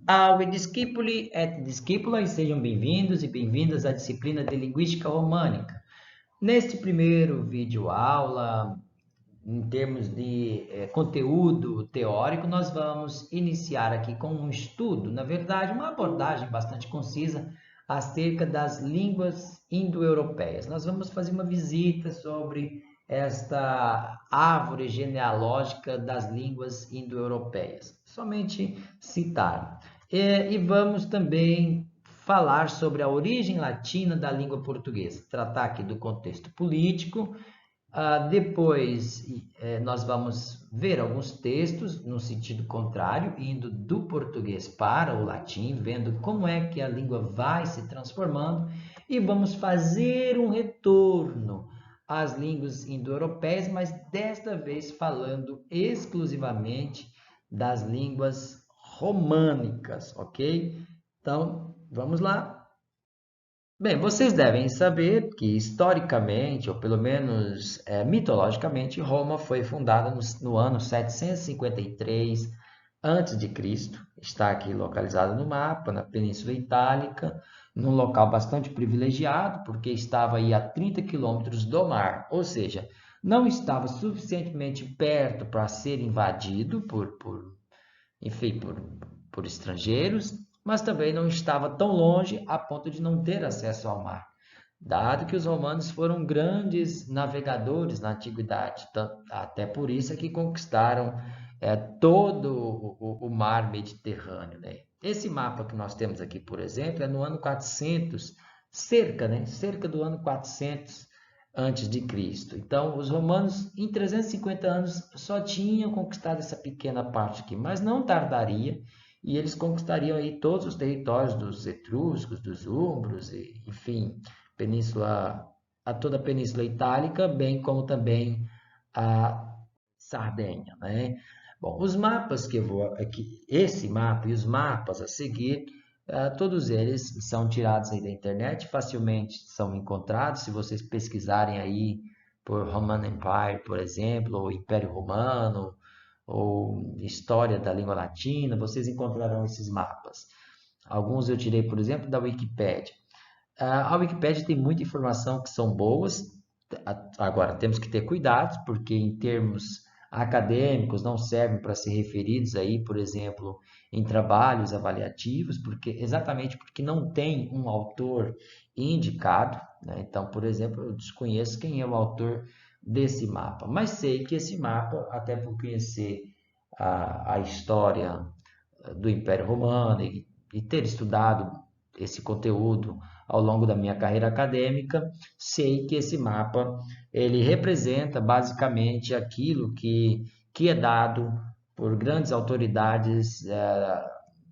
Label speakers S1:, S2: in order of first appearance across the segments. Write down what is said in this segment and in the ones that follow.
S1: Salve discípuli et discípula e sejam bem-vindos e bem-vindas à disciplina de Linguística Românica. Neste primeiro vídeo aula, em termos de conteúdo teórico, nós vamos iniciar aqui com um estudo, na verdade, uma abordagem bastante concisa acerca das línguas indo-europeias. Nós vamos fazer uma visita sobre esta árvore genealógica das línguas indo-europeias. Somente citar. E vamos também falar sobre a origem latina da língua portuguesa, tratar aqui do contexto político. Depois, nós vamos ver alguns textos no sentido contrário, indo do português para o latim, vendo como é que a língua vai se transformando, e vamos fazer um retorno às línguas indo-europeias, mas desta vez falando exclusivamente das línguas românicas, ok? Então, vamos lá. Bem, vocês devem saber que historicamente, ou pelo menos mitologicamente, Roma foi fundada no ano 753 a.C. Está aqui localizada no mapa, na Península Itálica, num local bastante privilegiado, porque estava aí a 30 quilômetros do mar, ou seja, não estava suficientemente perto para ser invadido enfim, por estrangeiros, mas também não estava tão longe a ponto de não ter acesso ao mar, dado que os romanos foram grandes navegadores na antiguidade, até por isso é que conquistaram todo o mar Mediterrâneo, né? Esse mapa que nós temos aqui, por exemplo, é no ano 400, cerca do ano 400 antes de Cristo. Então, os romanos, em 350 anos, só tinham conquistado essa pequena parte aqui, mas não tardaria, e eles conquistariam aí todos os territórios dos etruscos, dos úmbros, enfim, toda a Península Itálica, bem como também a Sardenha, né? Bom, os mapas que eu vou aqui, esse mapa e os mapas a seguir, todos eles são tirados aí da internet, facilmente são encontrados. Se vocês pesquisarem aí por Roman Empire, por exemplo, ou Império Romano, ou História da Língua Latina, vocês encontrarão esses mapas. Alguns eu tirei, por exemplo, da Wikipédia. A Wikipédia tem muita informação que são boas. Agora, temos que ter cuidado, porque em termos acadêmicos não servem para ser referidos aí, por exemplo, em trabalhos avaliativos, exatamente porque não tem um autor indicado, né? Então, por exemplo, eu desconheço quem é o autor desse mapa, mas sei que esse mapa, até por conhecer a história do Império Romano e ter estudado esse conteúdo ao longo da minha carreira acadêmica, sei que esse mapa ele representa basicamente aquilo que é dado por grandes autoridades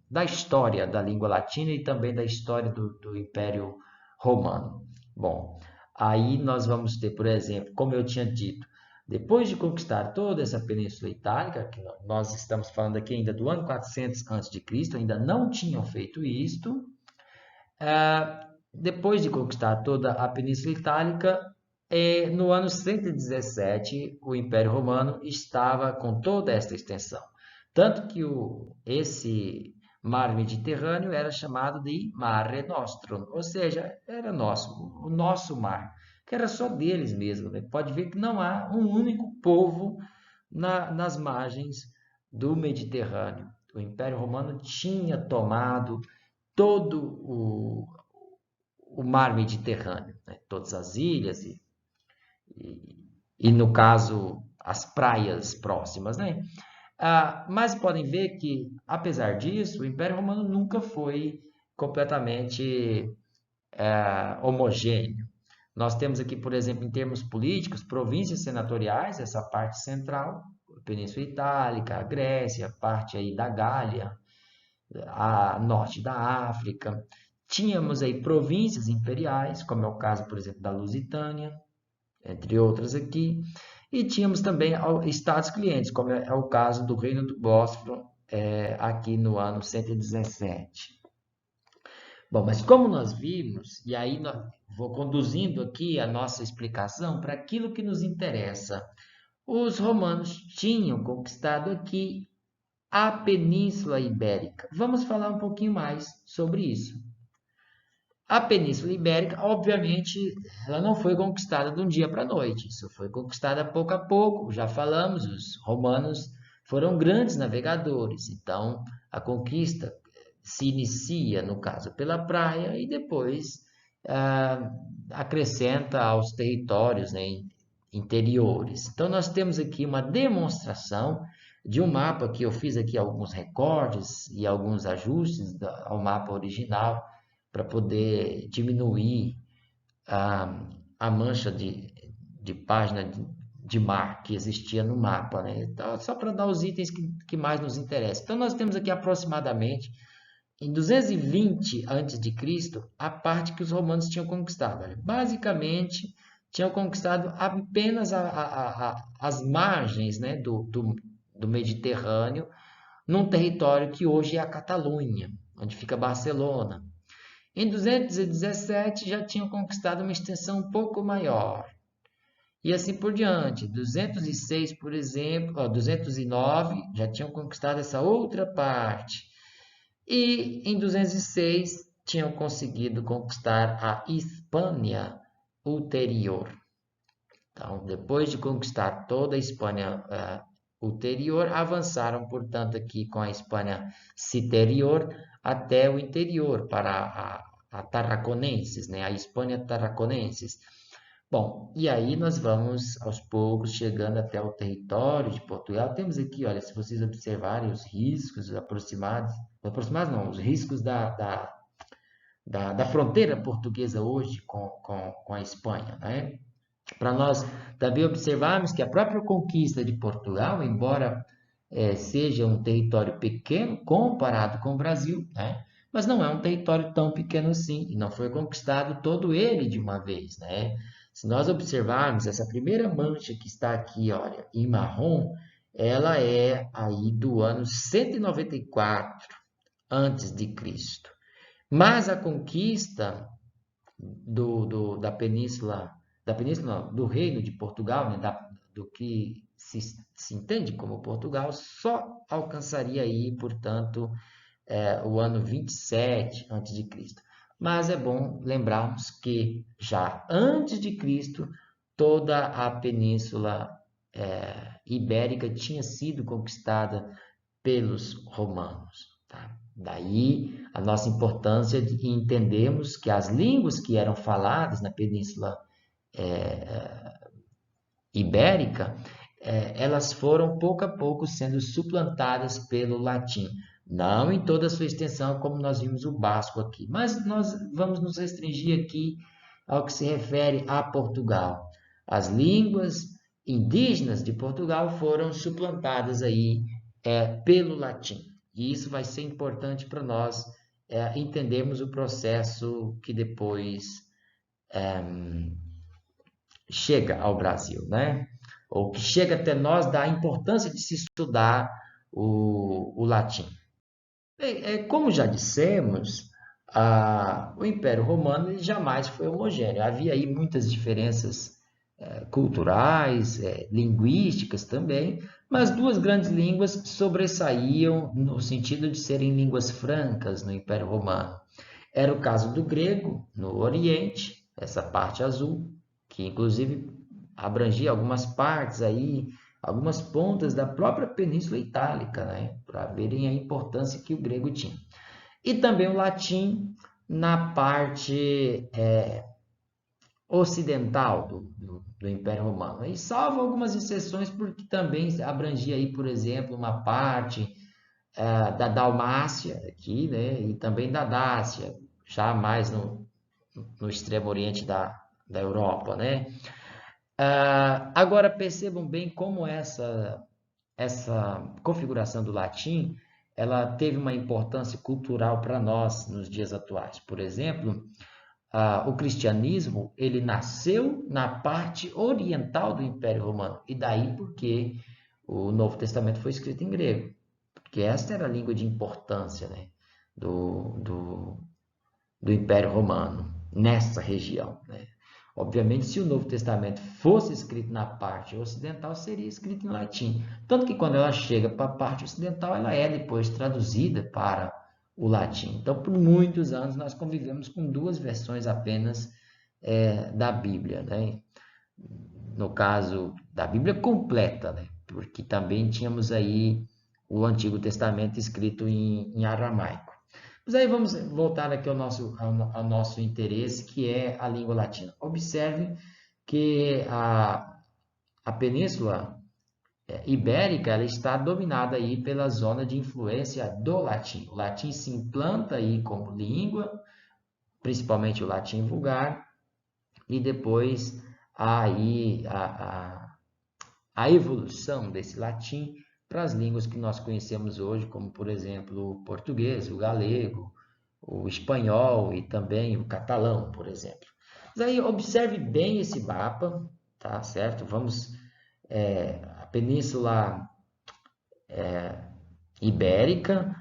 S1: da história da língua latina e também da história do Império Romano. Bom, aí nós vamos ter, por exemplo, como eu tinha dito, depois de conquistar toda essa Península Itálica, que nós estamos falando aqui ainda do ano 400 a.C., ainda não tinham feito isto. Depois de conquistar toda a Península Itálica, no ano 117, o Império Romano estava com toda esta extensão. Tanto que esse mar Mediterrâneo era chamado de Mare Nostrum, ou seja, era o nosso mar, que era só deles mesmo, né? Pode ver que não há um único povo nas margens do Mediterrâneo. O Império Romano tinha tomado todo o mar Mediterrâneo, né? Todas as ilhas e, no caso, as praias próximas, né? Mas podem ver que, apesar disso, o Império Romano nunca foi completamente homogêneo. Nós temos aqui, por exemplo, em termos políticos, províncias senatoriais, essa parte central, a Península Itálica, a Grécia, a parte aí da Gália, a norte da África. Tínhamos aí províncias imperiais, como é o caso, por exemplo, da Lusitânia, entre outras aqui. E tínhamos também estados clientes, como é o caso do Reino do Bósforo, aqui no ano 117. Bom, mas como nós vimos, e aí vou conduzindo aqui a nossa explicação para aquilo que nos interessa. Os romanos tinham conquistado aqui a Península Ibérica. Vamos falar um pouquinho mais sobre isso. A Península Ibérica, obviamente, ela não foi conquistada de um dia para a noite. Isso foi conquistada pouco a pouco. Já falamos, os romanos foram grandes navegadores. Então, a conquista se inicia, no caso, pela praia e depois acrescenta aos territórios, né, interiores. Então, nós temos aqui uma demonstração de um mapa que eu fiz aqui alguns recortes e alguns ajustes ao mapa original para poder diminuir a mancha de página de mar que existia no mapa, né? Então, só para dar os itens que mais nos interessam. Então, nós temos aqui aproximadamente em 220 a.C., a parte que os romanos tinham conquistado. Olha, basicamente, tinham conquistado apenas as margens, né, do Mediterrâneo, num território que hoje é a Catalunha, onde fica Barcelona. Em 217 já tinham conquistado uma extensão um pouco maior. E assim por diante. 206, por exemplo, 209 já tinham conquistado essa outra parte. E em 206 tinham conseguido conquistar a Hispânia ulterior. Então, depois de conquistar toda a Hispânia ulterior, avançaram, portanto, aqui com a Hispânia citerior até o interior, para a Tarraconenses, né? A Hispânia Tarraconenses. Bom, e aí nós vamos aos poucos chegando até o território de Portugal. Temos aqui, olha, se vocês observarem os riscos aproximados não, os riscos da fronteira portuguesa hoje com a Espanha, né? Para nós também observarmos que a própria conquista de Portugal, embora seja um território pequeno comparado com o Brasil, né? Mas não é um território tão pequeno assim, e não foi conquistado todo ele de uma vez, né? Se nós observarmos essa primeira mancha que está aqui, olha, em marrom, ela é aí do ano 194 antes de Cristo. Mas a conquista da península, não, do Reino de Portugal, né, do que se entende como Portugal, só alcançaria aí, portanto, o ano 27 antes de Cristo. Mas é bom lembrarmos que já antes de Cristo, toda a península ibérica tinha sido conquistada pelos romanos. Tá? Daí a nossa importância de entendermos que as línguas que eram faladas na península ibérica, elas foram pouco a pouco sendo suplantadas pelo latim. Não em toda a sua extensão, como nós vimos o basco aqui, mas nós vamos nos restringir aqui ao que se refere a Portugal. As línguas indígenas de Portugal foram suplantadas aí pelo latim. E isso vai ser importante para nós entendermos o processo que depois chega ao Brasil, né? Ou que chega até nós da importância de se estudar o latim. Como já dissemos, o Império Romano jamais foi homogêneo. Havia aí muitas diferenças culturais, linguísticas também, mas duas grandes línguas sobressaíam no sentido de serem línguas francas no Império Romano. Era o caso do grego, no Oriente, essa parte azul, que inclusive abrangia algumas partes aí, algumas pontas da própria Península Itálica, né? Para verem a importância que o grego tinha. E também o latim na parte ocidental do Império Romano. E salvo algumas exceções, porque também abrangia aí, por exemplo, uma parte da Dalmácia aqui, né? E também da Dácia, já mais no extremo oriente da Europa, né? Agora percebam bem como essa configuração do latim ela teve uma importância cultural para nós nos dias atuais. Por exemplo, o cristianismo ele nasceu na parte oriental do Império Romano, e daí porque o Novo Testamento foi escrito em grego, porque esta era a língua de importância, né, do Império Romano, nessa região, né? Obviamente, se o Novo Testamento fosse escrito na parte ocidental, seria escrito em latim. Tanto que quando ela chega para a parte ocidental, ela é depois traduzida para o latim. Então, por muitos anos, nós convivemos com duas versões apenas da Bíblia, né? No caso da Bíblia completa, né? Porque também tínhamos aí o Antigo Testamento escrito em aramaico. Mas aí vamos voltar aqui ao nosso interesse, que é a língua latina. Observe que a Península Ibérica ela está dominada aí pela zona de influência do latim. O latim se implanta aí como língua, principalmente o latim vulgar, e depois há aí a evolução desse latim para as línguas que nós conhecemos hoje, como por exemplo o português, o galego, o espanhol e também o catalão, por exemplo. Mas aí observe bem esse mapa, tá certo? Vamos a Península Ibérica,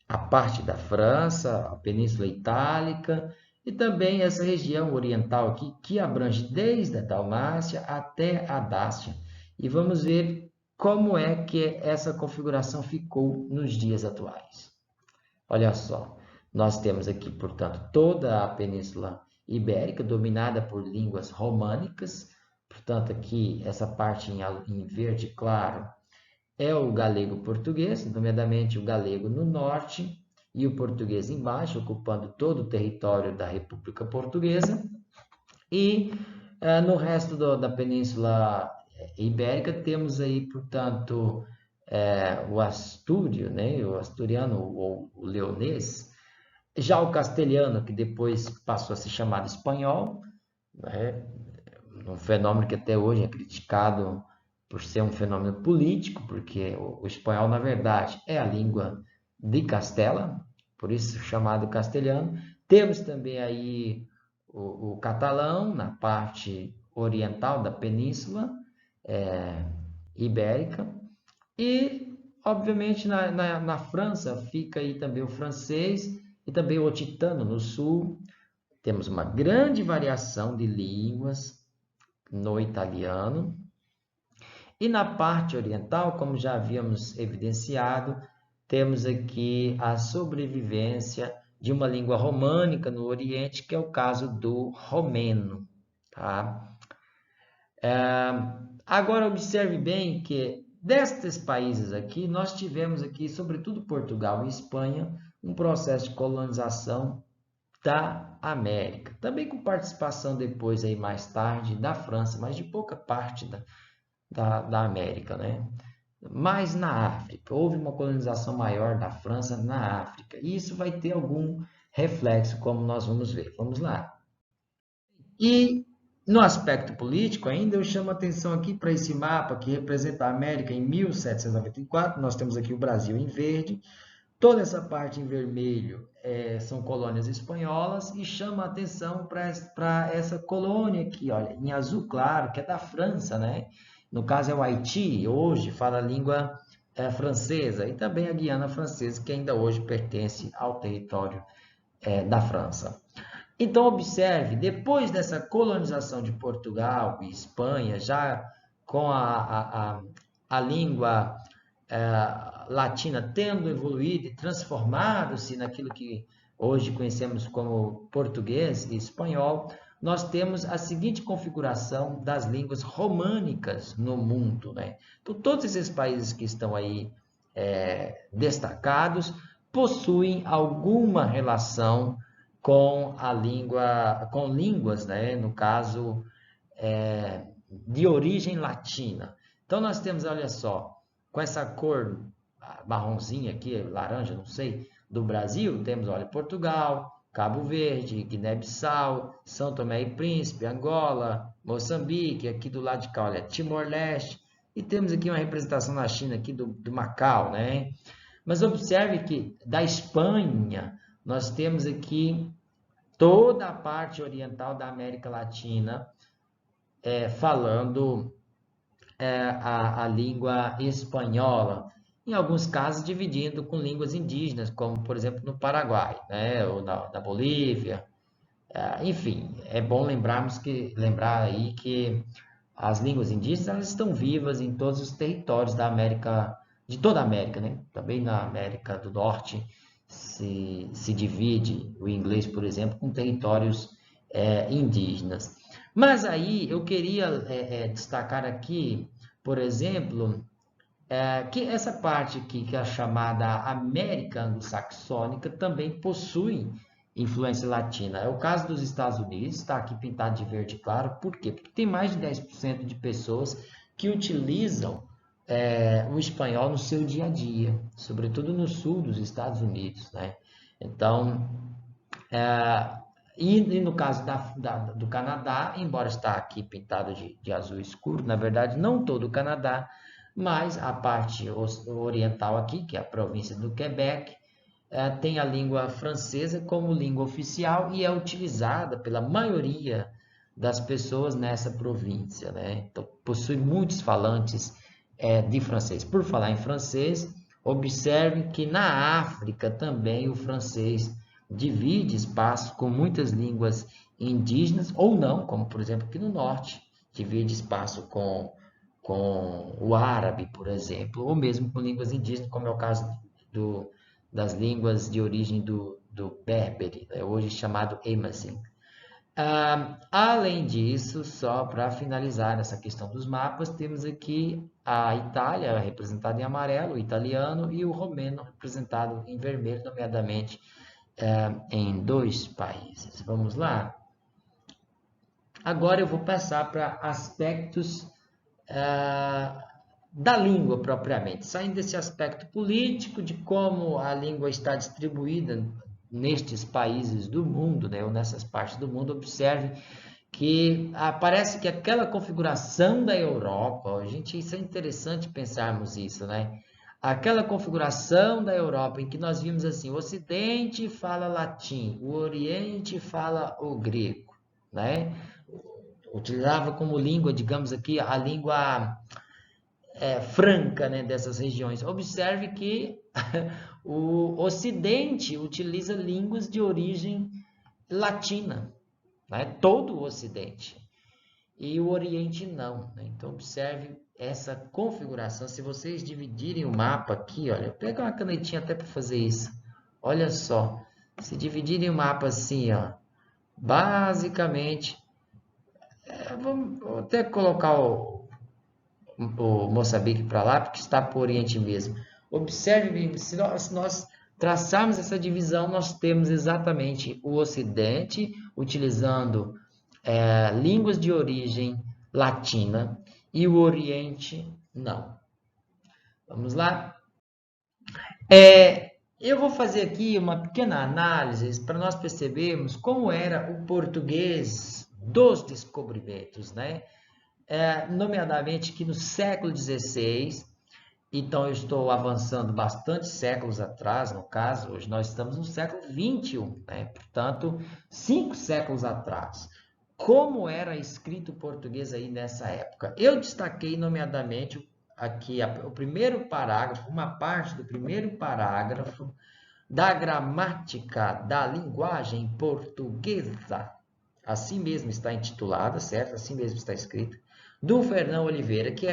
S1: a parte da França, a Península Itálica e também essa região oriental aqui que abrange desde a Dalmácia até a Dácia. E vamos ver como é que essa configuração ficou nos dias atuais. Olha só, nós temos aqui, portanto, toda a Península Ibérica dominada por línguas românicas. Portanto, aqui essa parte em verde claro é o galego-português, nomeadamente o galego no norte e o português embaixo, ocupando todo o território da República Portuguesa. E no resto da Península Ibérica temos aí, portanto, o astúrio, né, o asturiano ou o leonês, já o castelhano, que depois passou a ser chamado espanhol, né, um fenômeno que até hoje é criticado por ser um fenômeno político, porque o espanhol, na verdade, é a língua de Castela, por isso chamado castelhano. Temos também aí o catalão, na parte oriental da península ibérica. E, obviamente, na França fica aí também o francês e também o otitano no sul. Temos uma grande variação de línguas no italiano. E na parte oriental, como já havíamos evidenciado, temos aqui a sobrevivência de uma língua românica no Oriente, que é o caso do romeno. Tá? Agora observe bem que destes países aqui, nós tivemos aqui, sobretudo Portugal e Espanha, um processo de colonização da América. Também com participação depois, aí mais tarde, da França, mas de pouca parte da América, né? Mas na África, houve uma colonização maior da França na África. E isso vai ter algum reflexo, como nós vamos ver. Vamos lá. E no aspecto político ainda, eu chamo a atenção aqui para esse mapa que representa a América em 1794. Nós temos aqui o Brasil em verde. Toda essa parte em vermelho são colônias espanholas e chama a atenção para essa colônia aqui, olha, em azul claro, que é da França, né? No caso é o Haiti, hoje fala a língua francesa, e também a Guiana Francesa, que ainda hoje pertence ao território da França. Então, observe, depois dessa colonização de Portugal e Espanha, já com a língua latina tendo evoluído e transformado-se naquilo que hoje conhecemos como português e espanhol, nós temos a seguinte configuração das línguas românicas no mundo, né? Então, todos esses países que estão aí destacados possuem alguma relação com a língua, com línguas, né? No caso, de origem latina. Então, nós temos, olha só, com essa cor marronzinha aqui, laranja, não sei, do Brasil, temos, olha, Portugal, Cabo Verde, Guiné-Bissau, São Tomé e Príncipe, Angola, Moçambique, aqui do lado de cá, olha, Timor-Leste, e temos aqui uma representação na China aqui do Macau, né? Mas observe que da Espanha, nós temos aqui toda a parte oriental da América Latina falando a língua espanhola, em alguns casos dividindo com línguas indígenas, como por exemplo no Paraguai, né, ou na Bolívia, Enfim, é bom lembrar aí que as línguas indígenas elas estão vivas em todos os territórios da América, de toda a América, né? Também na América do Norte se divide o inglês, por exemplo, com territórios indígenas. Mas aí eu queria destacar aqui, por exemplo, que essa parte aqui, que é a chamada América Anglo-Saxônica, também possui influência latina. É o caso dos Estados Unidos, está aqui pintado de verde claro. Por quê? Porque tem mais de 10% de pessoas que utilizam o espanhol no seu dia a dia, sobretudo no sul dos Estados Unidos, né? Então, e no caso do Canadá, embora está aqui pintado de azul escuro, na verdade não todo o Canadá, mas a parte oriental aqui, que é a província do Quebec, tem a língua francesa como língua oficial e é utilizada pela maioria das pessoas nessa província, né? Então, possui muitos falantes de francês. Por falar em francês, observe que na África também o francês divide espaço com muitas línguas indígenas, ou não, como por exemplo aqui no norte, divide espaço com o árabe, por exemplo, ou mesmo com línguas indígenas, como é o caso das línguas de origem do Berbere, né? Hoje chamado Amazigh. Além disso, só para finalizar essa questão dos mapas, temos aqui a Itália, representada em amarelo, o italiano, e o romeno, representado em vermelho, nomeadamente em 2 países. Vamos lá? Agora eu vou passar para aspectos da língua propriamente, saindo desse aspecto político, de como a língua está distribuída nestes países do mundo, né, ou nessas partes do mundo. Observe que parece que aquela configuração da Europa, gente, isso é interessante pensarmos isso, né? Aquela configuração da Europa em que nós vimos assim, o Ocidente fala latim, o Oriente fala o grego, né? Utilizava como língua, digamos aqui, a língua franca, né, dessas regiões. Observe que o Ocidente utiliza línguas de origem latina, né? Todo o Ocidente. E o Oriente não, né? Então observe essa configuração. Se vocês dividirem o mapa aqui, olha, pega uma canetinha até para fazer isso. Olha só, se dividirem o mapa assim, ó, basicamente, vou até colocar o Moçambique para lá, porque está por Oriente mesmo. Observe, se nós traçarmos essa divisão, nós temos exatamente o Ocidente utilizando línguas de origem latina e o Oriente não. Vamos lá? Eu vou fazer aqui uma pequena análise para nós percebermos como era o português dos descobrimentos, né? Nomeadamente que no século XVI, então eu estou avançando bastante séculos atrás, no caso, hoje nós estamos no século XXI, né? Portanto, 5 séculos atrás. Como era escrito o português aí nessa época? Eu destaquei nomeadamente aqui o primeiro parágrafo, uma parte do primeiro parágrafo da gramática da linguagem portuguesa. Assim mesmo está intitulada, certo? Assim mesmo está escrito, do Fernão Oliveira, que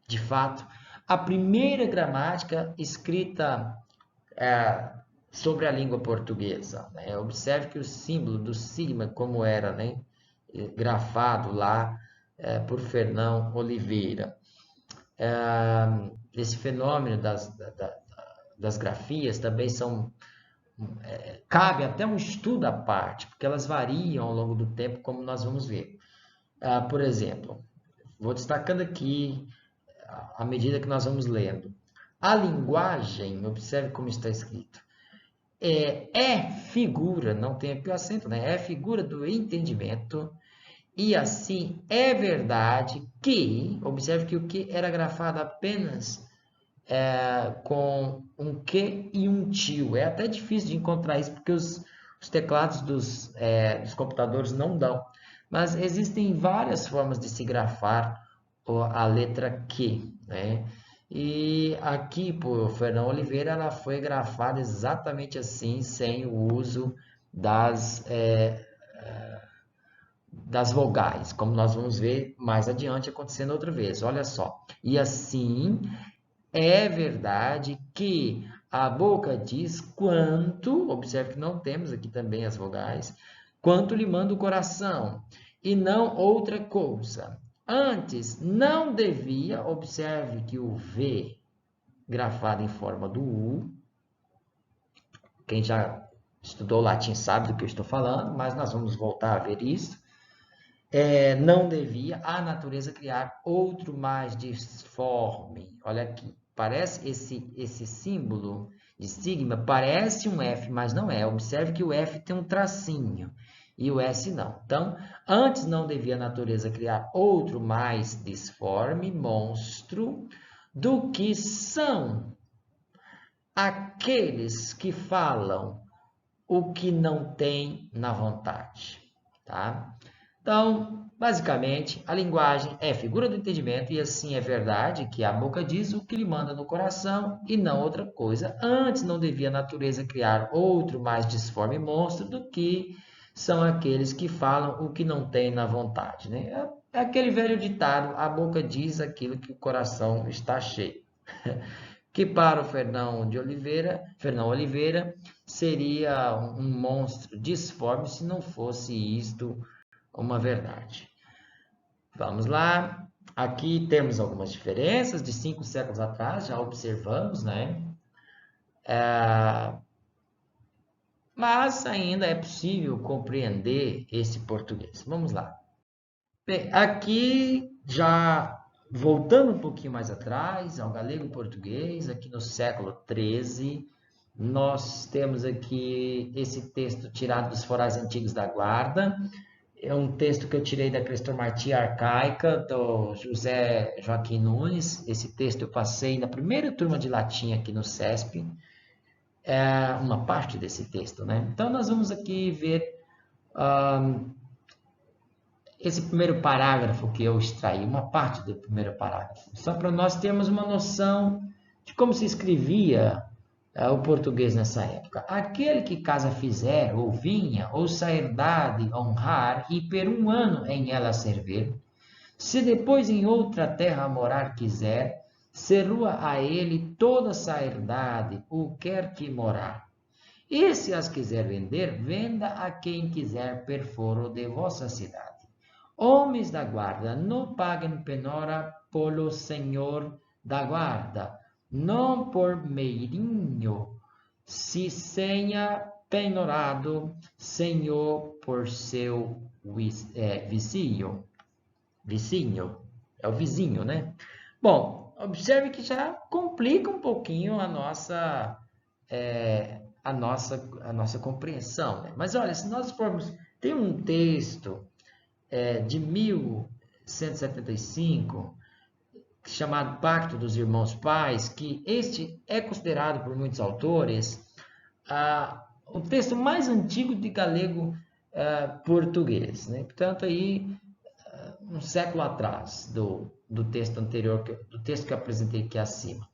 S1: de fato, a primeira gramática escrita sobre a língua portuguesa, né? Observe que o símbolo do sigma, como era, né, grafado lá por Fernão Oliveira. Esse fenômeno das grafias também cabe até um estudo à parte, porque elas variam ao longo do tempo, como nós vamos ver. Por exemplo, vou destacando aqui à medida que nós vamos lendo. A linguagem, observe como está escrito, figura, não tem aqui o acento, né? É figura do entendimento, e assim é verdade que, observe que o que era grafado apenas com um que e um tio. É até difícil de encontrar isso, porque os teclados dos computadores não dão. Mas existem várias formas de se grafar a letra Q, né? E aqui, por Fernão Oliveira, ela foi grafada exatamente assim, sem o uso das vogais, como nós vamos ver mais adiante acontecendo outra vez. Olha só. E assim, é verdade que a boca diz quanto, observe que não temos aqui também as vogais, quanto lhe manda o coração, e não outra coisa. Antes, não devia, observe que o V, grafado em forma do U, quem já estudou latim sabe do que eu estou falando, mas nós vamos voltar a ver isso. Não devia a natureza criar outro mais disforme. Olha aqui, parece esse símbolo de sigma, parece um F, mas não é. Observe que o F tem um tracinho e o S não. Então, antes não devia a natureza criar outro mais disforme, monstro, do que são aqueles que falam o que não tem na vontade, tá? Então, basicamente, a linguagem é figura do entendimento e assim é verdade que a boca diz o que lhe manda no coração e não outra coisa. Antes não devia a natureza criar outro mais disforme monstro do que são aqueles que falam o que não tem na vontade, né? É aquele velho ditado, a boca diz aquilo que o coração está cheio. Que para o Fernão Oliveira seria um monstro disforme se não fosse isto uma verdade. Vamos lá. Aqui temos algumas diferenças de 5 séculos atrás, já observamos, né? Mas ainda é possível compreender esse português. Vamos lá. Bem, aqui já voltando um pouquinho mais atrás, ao galego-português, aqui no século XIII, nós temos aqui esse texto tirado dos Forais Antigos da Guarda. É um texto que eu tirei da Crestomartia Arcaica, do José Joaquim Nunes. Esse texto eu passei na primeira turma de latim aqui no CESP. É uma parte desse texto, né? Então, nós vamos aqui ver esse primeiro parágrafo que eu extraí, uma parte do primeiro parágrafo, só para nós termos uma noção de como se escrevia o português nessa época. Aquele que casa fizer, ou vinha, ou saerdade honrar, e per um ano em ela servir, se depois em outra terra morar quiser, serua a ele toda saerdade, o quer que morar. E se as quiser vender, venda a quem quiser per foro de vossa cidade. Homens da guarda, não paguem penora pelo senhor da guarda, não por meirinho, se senha penorado, senhor por seu vizinho. Vizinho, é o vizinho, né? Bom, observe que já complica um pouquinho a nossa compreensão, né? Mas olha, se nós formos, tem um texto de 1175, chamado Pacto dos Irmãos Pais, que este é considerado por muitos autores o texto mais antigo de galego português, né? Portanto, aí, um século atrás do texto anterior, do texto que eu apresentei aqui acima.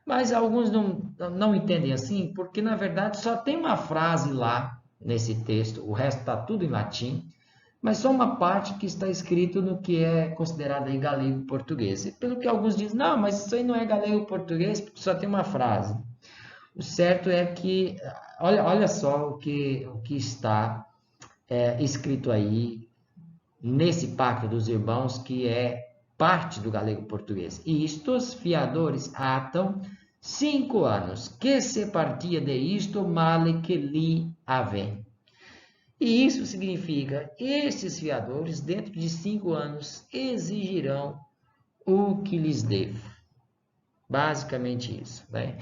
S1: Mas alguns não entendem assim, porque na verdade só tem uma frase lá nesse texto, o resto está tudo em latim, mas só uma parte que está escrito no que é considerado aí galego-português. Pelo que alguns dizem, não, mas isso aí não é galego-português, porque só tem uma frase. O certo é que, olha só o que está escrito aí nesse Pacto dos Irmãos, que é parte do galego-português. Isto os fiadores atam 5 anos, que se partia de isto male que lhe avém. E isso significa, estes fiadores, dentro de 5 anos, exigirão o que lhes devo. Basicamente isso, né?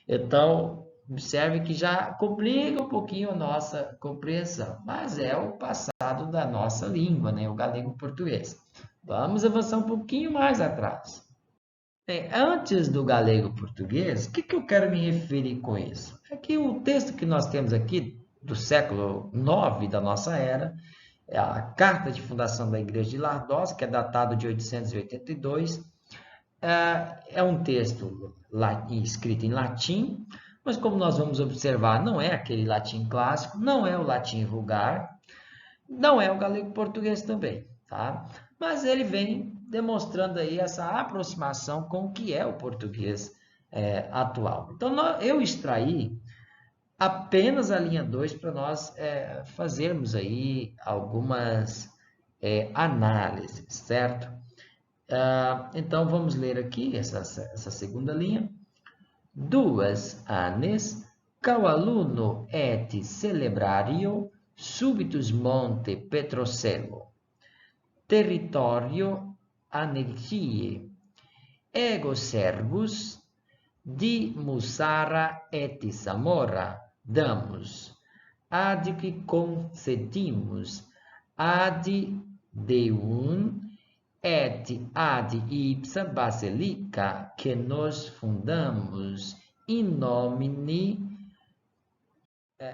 S1: Então, observe que já complica um pouquinho a nossa compreensão, mas é o passado da nossa língua, né? O galego-português. Vamos avançar um pouquinho mais atrás. Bem, antes do galego-português, o que eu quero me referir com isso? É que o texto que nós temos aqui, do século IX da nossa era, é a Carta de Fundação da Igreja de Lardós, que é datado de 882, é um texto escrito em latim, Mas como nós vamos observar, não é aquele latim clássico, não é o latim vulgar, não é o galego português também, tá? Mas ele vem demonstrando aí essa aproximação com o que é o português atual. Então, eu extraí apenas a linha 2 para nós fazermos aí algumas análises, certo? Então, vamos ler aqui essa segunda linha. Duas annes, qual aluno et celebrario subitus monte Petrocello, territorio Anegie, ego servus di Musara et Samora damus, ad que concedimus ad Deum et ad ipsa basilica que nos fundamos in nomine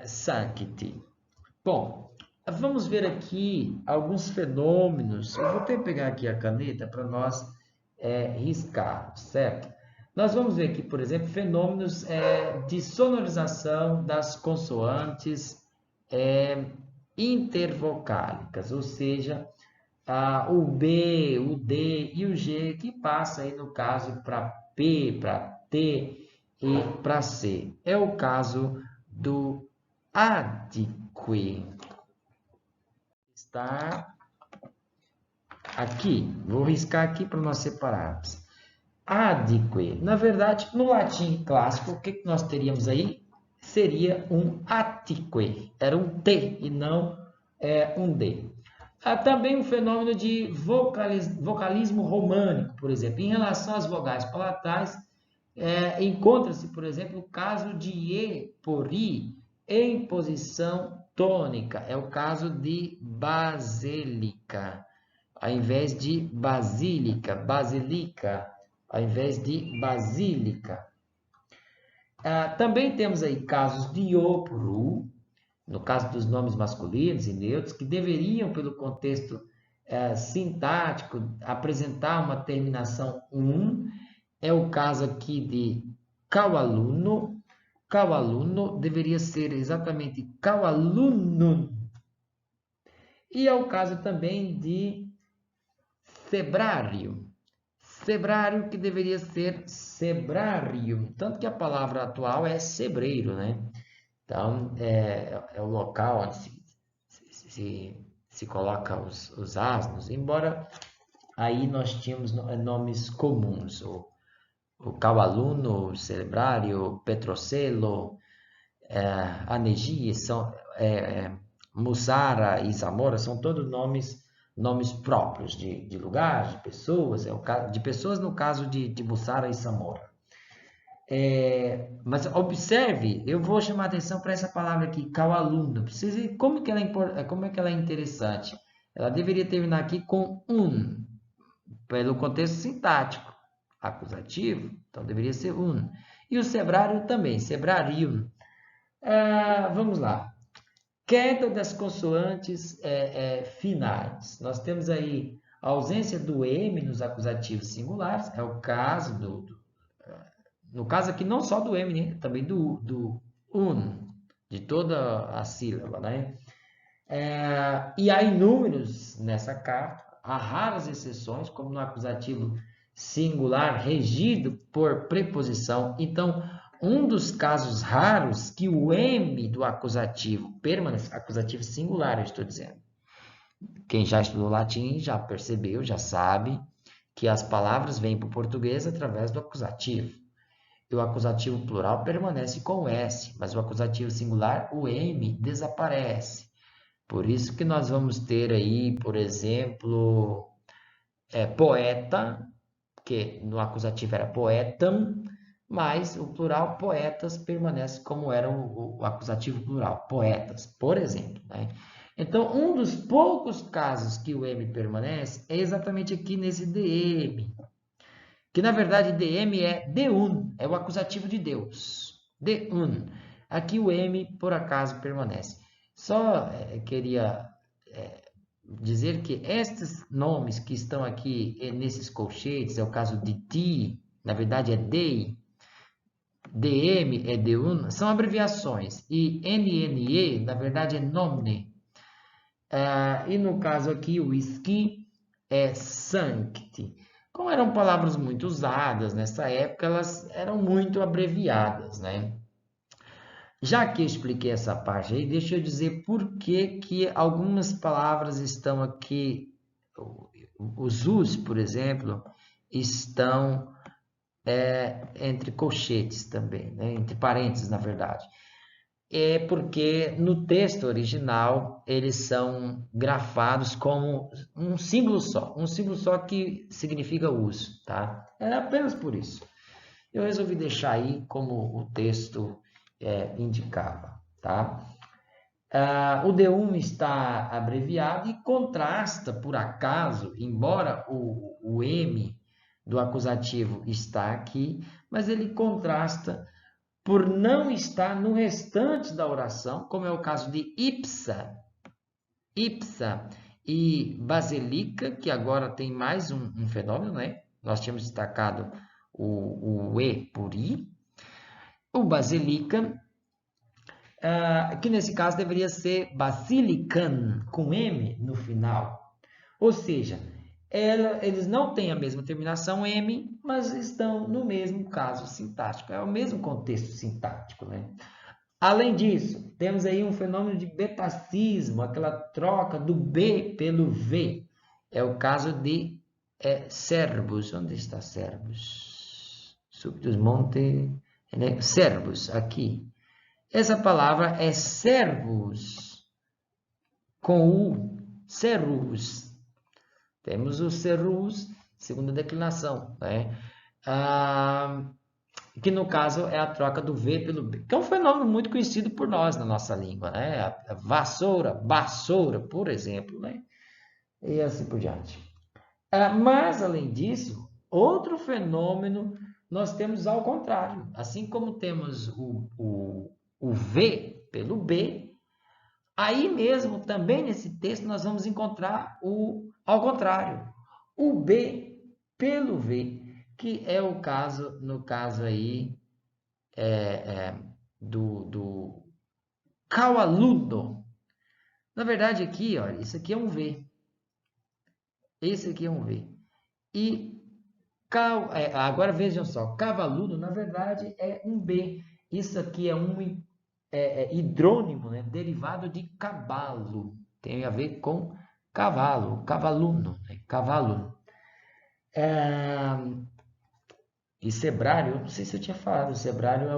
S1: sancti. Bom, vamos ver aqui alguns fenômenos. Eu vou até pegar aqui a caneta para nós riscar, certo? Nós vamos ver aqui, por exemplo, fenômenos de sonorização das consoantes intervocálicas, ou seja, o B, o D e o G, que passa aí no caso para P, para T e para C. É o caso do adque. Está aqui. Vou riscar aqui para nós separarmos. Adque. Na verdade, no latim clássico, o que nós teríamos aí? Seria um atque. Era um T e não um D. Há também um fenômeno de vocalismo românico, por exemplo. Em relação às vogais palatais, encontra-se, por exemplo, o caso de E por I em posição tônica. É o caso de basílica, ao invés de basílica, basílica, ao invés de basílica. Também temos aí casos de O por U, no caso dos nomes masculinos e neutros, que deveriam, pelo contexto sintático, apresentar uma terminação é o caso aqui de caualuno. Caualuno deveria ser exatamente caualuno. E é o caso também de sebrário. Sebrário que deveria ser sebrário. Tanto que a palavra atual é sebreiro, né? Então, é o local onde se coloca os asnos, embora aí nós tínhamos nomes comuns, o caualuno, o celebrário, Petrocello, Anegie, Mussara e Zamora, são todos nomes próprios de lugares, de pessoas, de pessoas no caso de Mussara e Zamora. Mas observe, eu vou chamar a atenção para essa palavra aqui, caualuno. Precisa ver como é que ela é interessante. Ela deveria terminar aqui com pelo contexto sintático, acusativo, então deveria ser E o sebrário também, sebrarium. Vamos lá. Queda das consoantes finais. Nós temos aí a ausência do M nos acusativos singulares, é o caso no caso aqui não só do M, né? Também do de toda a sílaba, né? E há inúmeros nessa carta, há raras exceções, como no acusativo singular regido por preposição. Então, um dos casos raros que o M do acusativo permanece, acusativo singular, eu estou dizendo. Quem já estudou latim já percebeu, já sabe que as palavras vêm para o português através do acusativo. E o acusativo plural permanece com o S, mas o acusativo singular, o M, desaparece. Por isso que nós vamos ter aí, por exemplo, poeta, que no acusativo era poetam, mas o plural poetas permanece como era o acusativo plural, poetas, por exemplo. Né? Então, um dos poucos casos que o M permanece é exatamente aqui nesse DM, que na verdade DM é Deum, é o acusativo de Deus. Deum. Aqui o M, por acaso, permanece. Só queria dizer que estes nomes que estão aqui nesses colchetes, é o caso de ti, na verdade é dei, DM é Deum, são abreviações. E NNE, na verdade, é Nomne. E no caso aqui, o Ski é Sancti. Como eram palavras muito usadas nessa época, elas eram muito abreviadas, né? Já que eu expliquei essa parte aí, deixa eu dizer por que que algumas palavras estão aqui. Os us, por exemplo, estão entre colchetes também, né? Entre parênteses, na verdade. É porque no texto original eles são grafados como um símbolo só que significa us, tá? É apenas por isso. Eu resolvi deixar aí como o texto indicava, tá? O D1 está abreviado e contrasta, por acaso, embora o M do acusativo está aqui, mas ele contrasta por não estar no restante da oração, como é o caso de ipsa, ipsa e basilica, que agora tem mais um fenômeno, né? Nós tínhamos destacado o E por I. O basilica, que nesse caso deveria ser basilican, com M no final. Ou seja, eles não têm a mesma terminação M, mas estão no mesmo caso sintático. É o mesmo contexto sintático, né? Além disso, temos aí um fenômeno de betacismo, aquela troca do B pelo V. É o caso de Servus. Onde está Servus? Subtus monte, né? Servus, aqui. Essa palavra é servus, com U, servus. Temos o servus, segunda declinação, né? Que no caso é a troca do V pelo B, que é um fenômeno muito conhecido por nós na nossa língua, né? A vassoura, bassoura, por exemplo, né? E assim por diante. Mas, além disso, outro fenômeno nós temos ao contrário. Assim como temos o V pelo B, aí mesmo, também nesse texto, nós vamos encontrar o ao contrário, o B pelo V, que é o caso, no caso aí, do caualudo. Na verdade, aqui, olha, isso aqui é um V. Esse aqui é um V. E agora vejam só, cavaludo, na verdade, é um B. Isso aqui é um hidrônimo, né? Derivado de cavalo. Tem a ver com cavalo, cavaluno, né? Cavalo. E sebrário, eu não sei se eu tinha falado, sebrário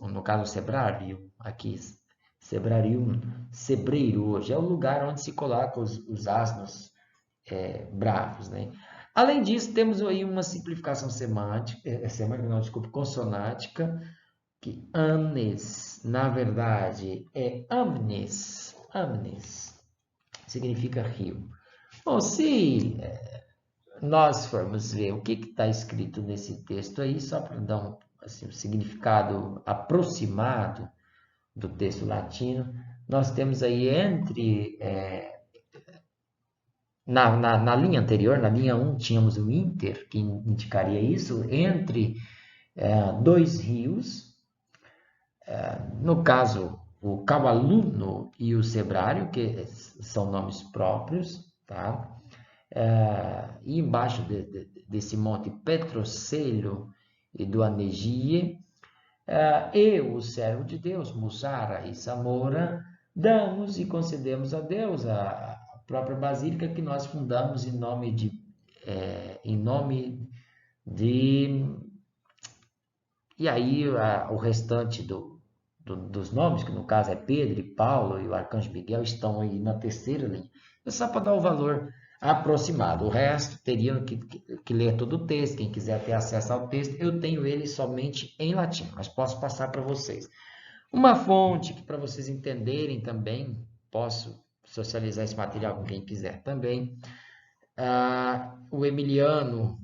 S1: no caso, o sebrário, aqui, sebrarium, sebreiro hoje, é o lugar onde se coloca os asnos bravos, né? Além disso, temos aí uma simplificação semântica, não, desculpa, consonântica, que amnes, na verdade, é amnes, amnes, significa rio. Bom, se nós formos ver o que está escrito nesse texto aí, só para dar um significado aproximado do texto latino, nós temos aí na linha anterior, na linha 1, tínhamos o inter, que indicaria isso, entre dois rios, no caso, o Cavaluno e o Sebrário, que são nomes próprios, tá? E embaixo desse monte Petrocelho e do Anegie, eu, o servo de Deus, Mussara e Samora, damos e concedemos a Deus a própria basílica que nós fundamos em nome de e aí o restante dos nomes, que no caso é Pedro e Paulo e o Arcanjo Miguel, estão aí na terceira linha. É só para dar o valor aproximado. O resto teriam que ler todo o texto. Quem quiser ter acesso ao texto, eu tenho ele somente em latim, mas posso passar para vocês. Uma fonte que para vocês entenderem também, posso socializar esse material com quem quiser também. O Emiliano,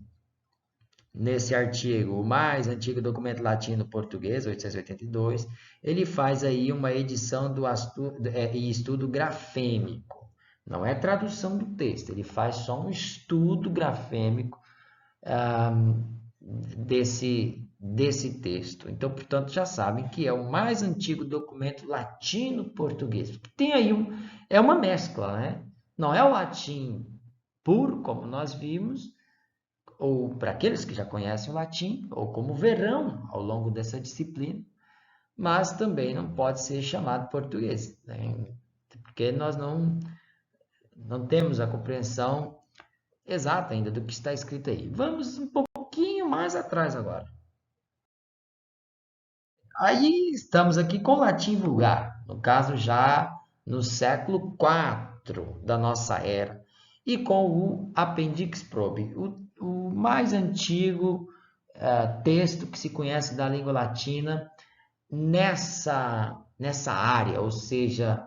S1: nesse artigo, o mais antigo documento latino-português, 882, ele faz aí uma edição e estudo grafêmico. Não é tradução do texto, ele faz só um estudo grafêmico desse texto. Então, portanto, já sabem que é o mais antigo documento latino-português. Tem aí é uma mescla, né? Não é o latim puro, como nós vimos, ou para aqueles que já conhecem o latim, ou como verão ao longo dessa disciplina, mas também não pode ser chamado português, né? Porque nós não temos a compreensão exata ainda do que está escrito aí. Vamos um pouquinho mais atrás agora. Aí estamos aqui com o latim vulgar, no caso já no século IV da nossa era, e com o Appendix Probi, o mais antigo texto que se conhece da língua latina nessa área, ou seja,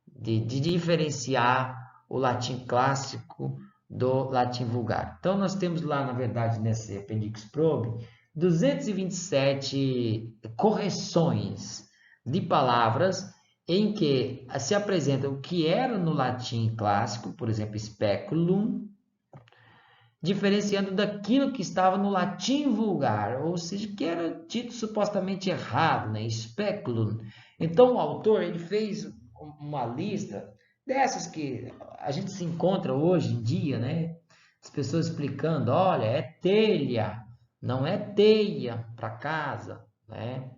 S1: de diferenciar o latim clássico do latim vulgar. Então, nós temos lá, na verdade, nesse Appendix Probi, 227 correções de palavras em que se apresenta o que era no latim clássico, por exemplo, speculum, diferenciando daquilo que estava no latim vulgar, ou seja, que era dito supostamente errado, né? Speculum. Então, o autor ele fez uma lista dessas que a gente se encontra hoje em dia, né? As pessoas explicando, olha, é telha, não é teia para casa, né?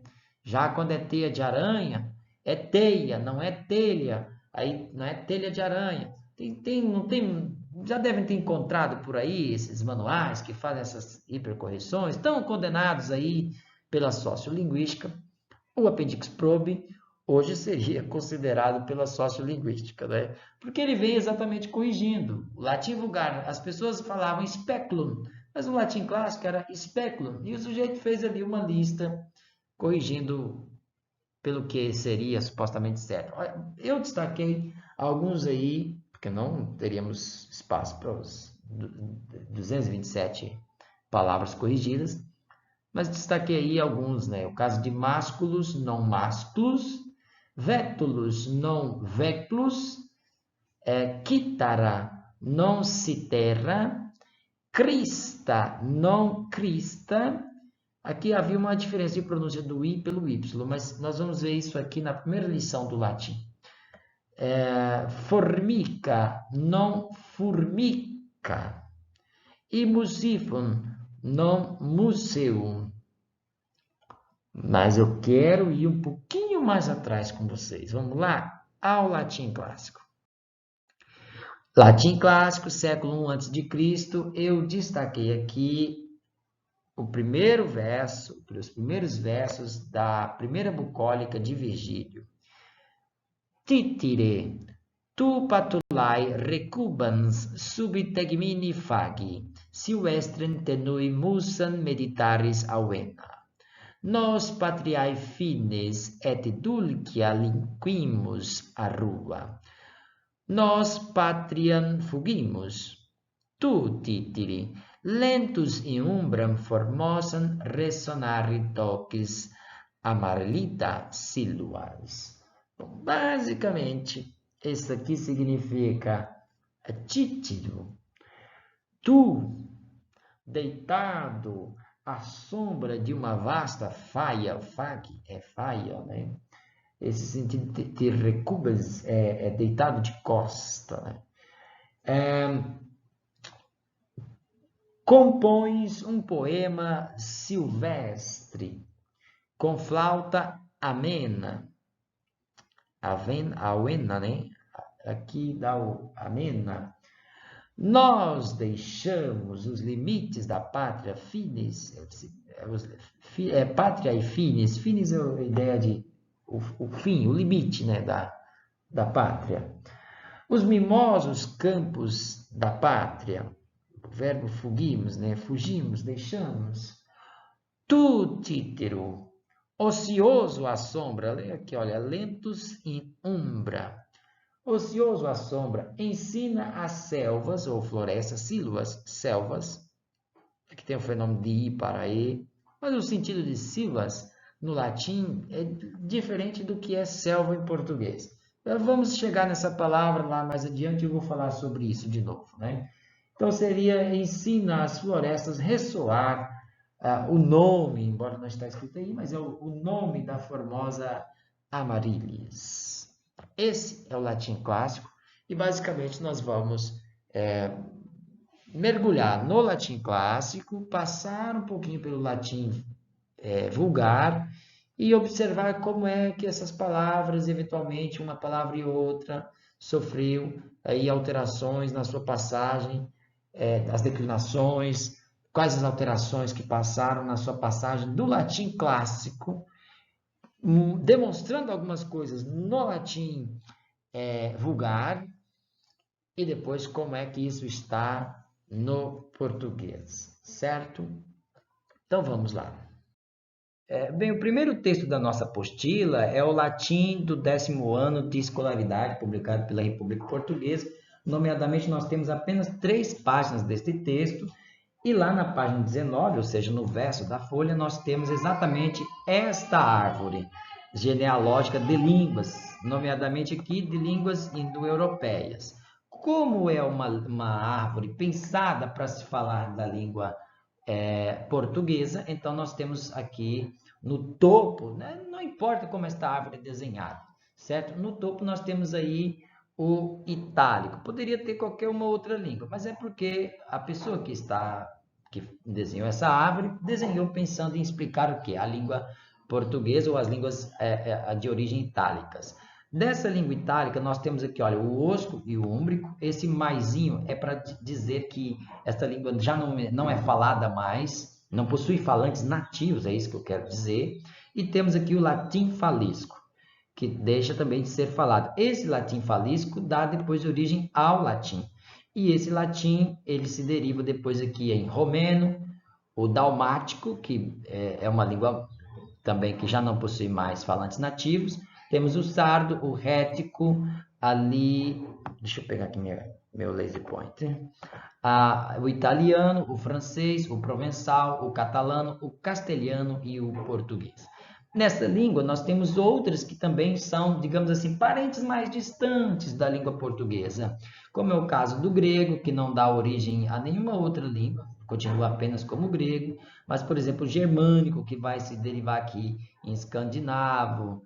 S1: Já quando é teia de aranha, é teia, não é telha. Aí não é telha de aranha. Não tem, já devem ter encontrado por aí esses manuais que fazem essas hipercorreções, estão condenados aí pela sociolinguística. O Appendix Probi hoje seria considerado pela sociolinguística, né? Porque ele vem exatamente corrigindo. O latim vulgar, as pessoas falavam speculum, mas o latim clássico era speculum, e o sujeito fez ali uma lista corrigindo pelo que seria supostamente certo. Eu destaquei alguns aí, porque não teríamos espaço para os 227 palavras corrigidas, mas destaquei aí alguns, né? O caso de másculos, não másculos, vétulos, não véculos, quítara, não citera, crista, não crista. Aqui havia uma diferença de pronúncia do I pelo Y, mas nós vamos ver isso aqui na primeira lição do latim. Formica, não formica. E musifon, não museum. Mas eu quero ir um pouquinho mais atrás com vocês. Vamos lá? Ao latim clássico. Latim clássico, século I a.C., eu destaquei aqui o primeiro verso, os primeiros versos da primeira bucólica de Virgílio. Titire, tu patulai recubans subitegmini fagi, silvestren tenui musan meditaris avena. Nos patriae fines et dulcia linquimus a rua. Nos patriam fugimus. Tu, titiri, lentus in umbram formosam resonari toques amarelita siluas. Bom, basicamente, isso aqui significa títido. Tu, deitado à sombra de uma vasta faia, fag é faia, né? Esse sentido de recubas é deitado de costa, né? Compões um poema silvestre com flauta amena, avena, né? Aqui dá o amena. Nós deixamos os limites da pátria finis, pátria e finis é a ideia de o fim, o limite, né, da pátria. Os mimosos campos da pátria, o verbo fugimos, né, fugimos, deixamos. Tu, títero, ocioso à sombra, aqui, olha, lentus in umbra. Ocioso à sombra, ensina as selvas ou florestas, silvas, selvas. Aqui tem o fenômeno de I para E, mas o sentido de silvas no latim é diferente do que é selva em português. Então, vamos chegar nessa palavra lá mais adiante, eu vou falar sobre isso de novo, né? Então seria ensina as florestas ressoar o nome, embora não está escrito aí, mas é o nome da Formosa Amaryllis. Esse é o latim clássico e basicamente nós vamos mergulhar no latim clássico, passar um pouquinho pelo latim vulgar e observar como é que essas palavras, eventualmente uma palavra e outra, sofreu aí alterações na sua passagem, as declinações, quais as alterações que passaram na sua passagem do latim clássico, demonstrando algumas coisas no latim vulgar e depois como é que isso está no português, certo? Então vamos lá. Bem, o primeiro texto da nossa apostila é o latim do 10º ano de escolaridade, publicado pela República Portuguesa. Nomeadamente, nós temos apenas 3 páginas deste texto, e lá na página 19, ou seja, no verso da folha, nós temos exatamente esta árvore genealógica de línguas, nomeadamente aqui de línguas indo-europeias. Como é uma árvore pensada para se falar da língua portuguesa, então nós temos aqui no topo, né? Não importa como esta árvore é desenhada, certo? No topo nós temos aí o itálico. Poderia ter qualquer uma outra língua, mas é porque a pessoa que desenhou essa árvore desenhou pensando em explicar o que? A língua portuguesa ou as línguas de origem itálicas. Dessa língua itálica, nós temos aqui, olha, o osco e o úmbrico. Esse maisinho é para dizer que esta língua já não é falada mais, não possui falantes nativos, é isso que eu quero dizer. E temos aqui o latim falisco, que deixa também de ser falado. Esse latim falisco dá depois origem ao latim. E esse latim, ele se deriva depois aqui em romeno, o dalmático, que é uma língua também que já não possui mais falantes nativos. Temos o sardo, o rético, ali, deixa eu pegar aqui meu laser pointer. O italiano, o francês, o provençal, o catalano, o castelhano e o português. Nessa língua, nós temos outras que também são, digamos assim, parentes mais distantes da língua portuguesa, como é o caso do grego, que não dá origem a nenhuma outra língua, continua apenas como grego, mas, por exemplo, o germânico, que vai se derivar aqui em escandinavo,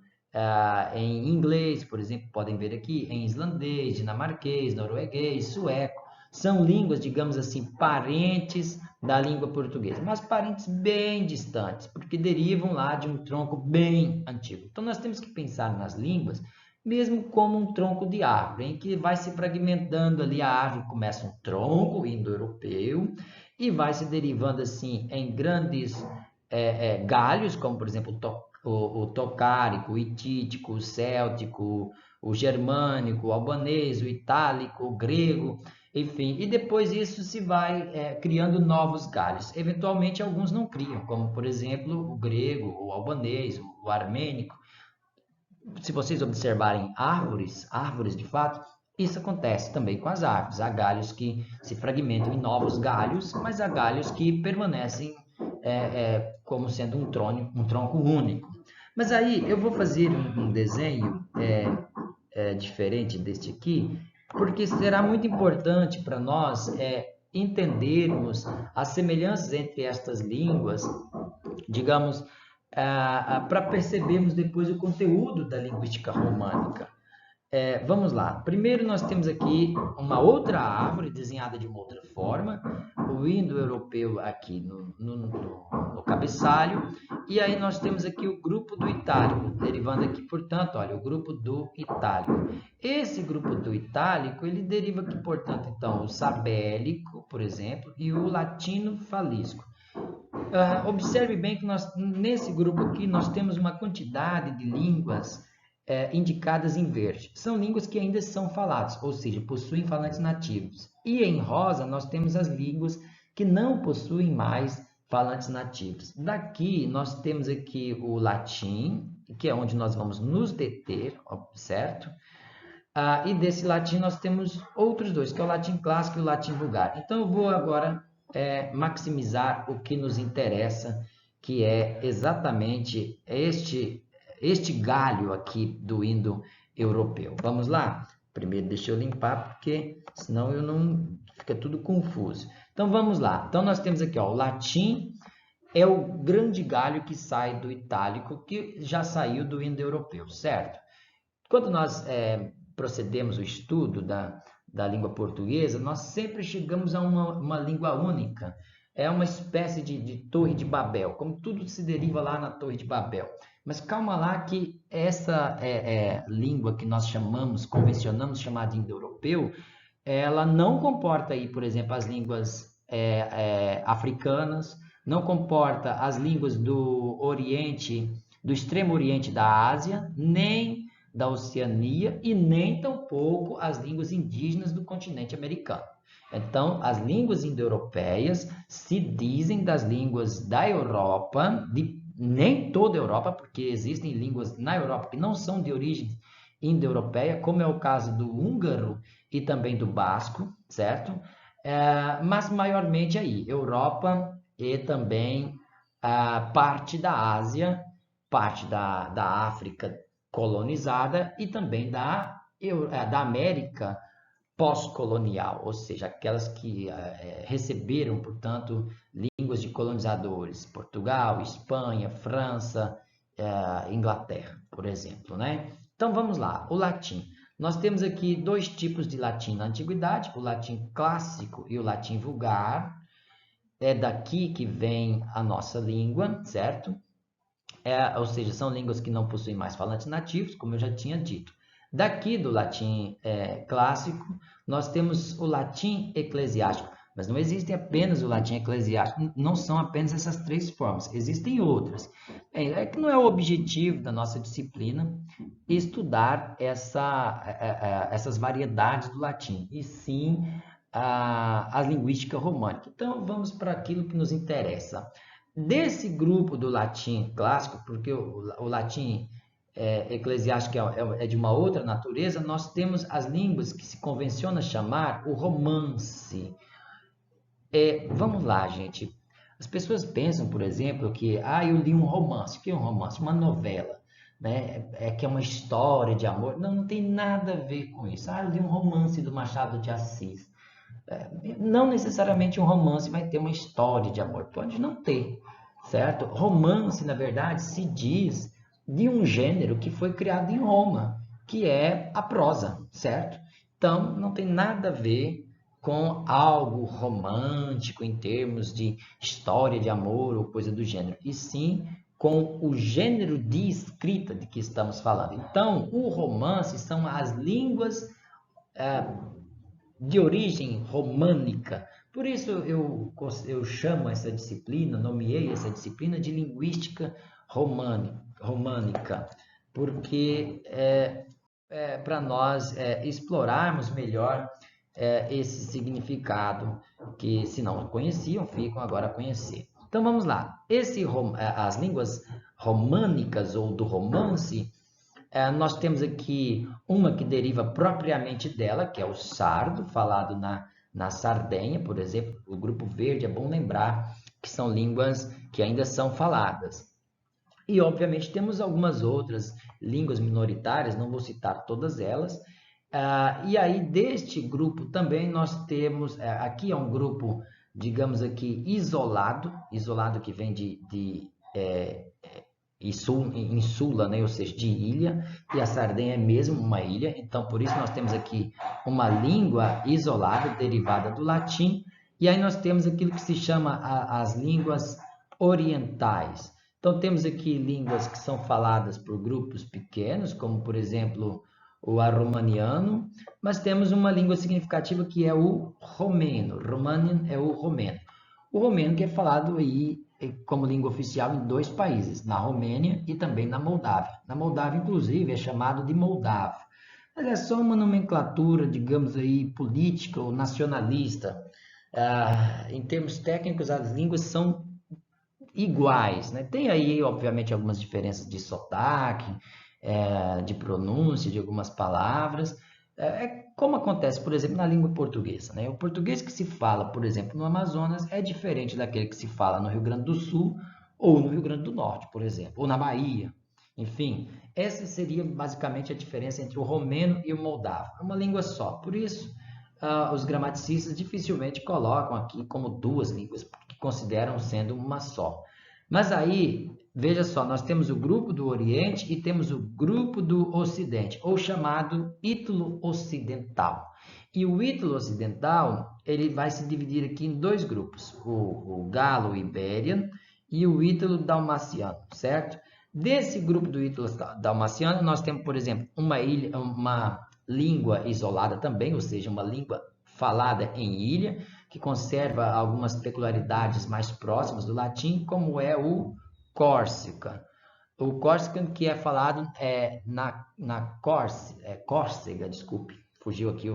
S1: em inglês, por exemplo, podem ver aqui, em islandês, dinamarquês, norueguês, sueco, são línguas, digamos assim, parentes da língua portuguesa, mas parentes bem distantes, porque derivam lá de um tronco bem antigo. Então, nós temos que pensar nas línguas mesmo como um tronco de árvore, em que vai se fragmentando ali, a árvore começa um tronco indo-europeu e vai se derivando assim em grandes galhos, como por exemplo o tocárico, o hitítico, o céltico, o germânico, o albanês, o itálico, o grego, enfim, e depois isso se vai criando novos galhos. Eventualmente alguns não criam, como por exemplo o grego, o albanês, o armênico. Se vocês observarem árvores de fato, isso acontece também com as árvores. Há galhos que se fragmentam em novos galhos, mas há galhos que permanecem como sendo um tronco único. Mas aí eu vou fazer um desenho diferente deste aqui, porque será muito importante para nós entendermos as semelhanças entre estas línguas, digamos, para percebermos depois o conteúdo da linguística românica. Vamos lá. Primeiro nós temos aqui uma outra árvore desenhada de uma outra forma, o indo-europeu aqui no cabeçalho, e aí nós temos aqui o grupo do itálico, derivando aqui, portanto, olha, o grupo do itálico. Esse grupo do itálico, ele deriva aqui, portanto, então, o sabélico, por exemplo, e o latino falisco. Observe bem que nesse grupo aqui nós temos uma quantidade de línguas indicadas em verde. São línguas que ainda são faladas, ou seja, possuem falantes nativos. E em rosa nós temos as línguas que não possuem mais falantes nativos. Daqui nós temos aqui o latim, que é onde nós vamos nos deter, certo? E desse latim nós temos outros dois, que é o latim clássico e o latim vulgar. Então eu vou agora maximizar o que nos interessa, que é exatamente este galho aqui do indo-europeu. Vamos lá? Primeiro deixa eu limpar, porque senão fica tudo confuso. Então vamos lá. Então nós temos aqui o latim, é o grande galho que sai do itálico, que já saiu do indo-europeu, certo? Quando nós procedemos o estudo da língua portuguesa, nós sempre chegamos a uma língua única. É uma espécie de torre de Babel, como tudo se deriva lá na torre de Babel. Mas calma lá que essa língua que nós convencionamos chamar de indo-europeu, ela não comporta aí, por exemplo, as línguas africanas, não comporta as línguas do Oriente, do Extremo Oriente da Ásia, nem da Oceania e nem tampouco as línguas indígenas do continente americano. Então, as línguas indo-europeias se dizem das línguas da Europa, nem toda a Europa, porque existem línguas na Europa que não são de origem indo-europeia, como é o caso do húngaro e também do basco, certo? Mas maiormente aí, Europa e também parte da Ásia, parte da África colonizada e também da América pós-colonial, ou seja, aquelas que receberam, portanto, línguas de colonizadores, Portugal, Espanha, França, Inglaterra, por exemplo, né? Então vamos lá, o latim. Nós temos aqui dois tipos de latim na antiguidade, o latim clássico e o latim vulgar. É daqui que vem a nossa língua, certo? Ou seja, são línguas que não possuem mais falantes nativos, como eu já tinha dito. Daqui do latim clássico, nós temos o latim eclesiástico, mas não existe apenas o latim eclesiástico, não são apenas essas três formas, existem outras. É que não é o objetivo da nossa disciplina estudar essas variedades do latim, e sim a linguística românica. Então, vamos para aquilo que nos interessa. Desse grupo do latim clássico, porque o latim eclesiástico é de uma outra natureza, nós temos as línguas que se convenciona chamar o romance. Vamos lá, gente. As pessoas pensam, por exemplo, que eu li um romance. O que é um romance? Uma novela, né? Que é uma história de amor. Não, não tem nada a ver com isso. Eu li um romance do Machado de Assis. Não necessariamente um romance vai ter uma história de amor, pode não ter, certo? Romance, na verdade, se diz de um gênero que foi criado em Roma, que é a prosa, certo? Então, não tem nada a ver com algo romântico em termos de história de amor ou coisa do gênero, e sim com o gênero de escrita de que estamos falando. Então, o romance são as línguas de origem românica. Por isso eu chamo essa disciplina, nomeei essa disciplina de linguística românica, porque para nós explorarmos melhor esse significado que, se não conheciam, ficam agora a conhecer. Então vamos lá. As línguas românicas ou do romance, nós temos aqui uma que deriva propriamente dela, que é o sardo, falado na Sardenha, por exemplo. O Grupo Verde, é bom lembrar que são línguas que ainda são faladas. E, obviamente, temos algumas outras línguas minoritárias, não vou citar todas elas. E aí, deste grupo também nós temos, aqui é um grupo, digamos aqui, isolado que vem de insula, né? Ou seja, de ilha, e a Sardenha é mesmo uma ilha, então por isso nós temos aqui uma língua isolada, derivada do latim, e aí nós temos aquilo que se chama as línguas orientais. Então temos aqui línguas que são faladas por grupos pequenos, como por exemplo o aromaniano, mas temos uma língua significativa que é o romeno. Romanian é o romeno. O romeno que é falado aí como língua oficial em dois países, na Romênia e também na Moldávia. Na Moldávia, inclusive, é chamado de moldavo. Mas é só uma nomenclatura, digamos aí, política ou nacionalista. Em termos técnicos, as línguas são iguais, né? Tem aí, obviamente, algumas diferenças de sotaque, de pronúncia de algumas palavras, como acontece, por exemplo, na língua portuguesa, né? O português que se fala, por exemplo, no Amazonas é diferente daquele que se fala no Rio Grande do Sul ou no Rio Grande do Norte, por exemplo, ou na Bahia. Enfim, essa seria basicamente a diferença entre o romeno e o moldavo. É uma língua só. Por isso, os gramaticistas dificilmente colocam aqui como duas línguas, porque consideram sendo uma só. Mas aí, veja só, nós temos o grupo do Oriente e temos o grupo do Ocidente, ou chamado Ítalo-Ocidental. E o Ítalo-Ocidental, ele vai se dividir aqui em dois grupos, o Galo-Iberian e o Ítalo-Dalmaciano, certo? Desse grupo do Ítalo-Dalmaciano, nós temos, por exemplo, uma língua isolada também, ou seja, uma língua falada em ilha, que conserva algumas peculiaridades mais próximas do latim, como é o Córsica. O Córsica que é falado Córcega, desculpe, fugiu aqui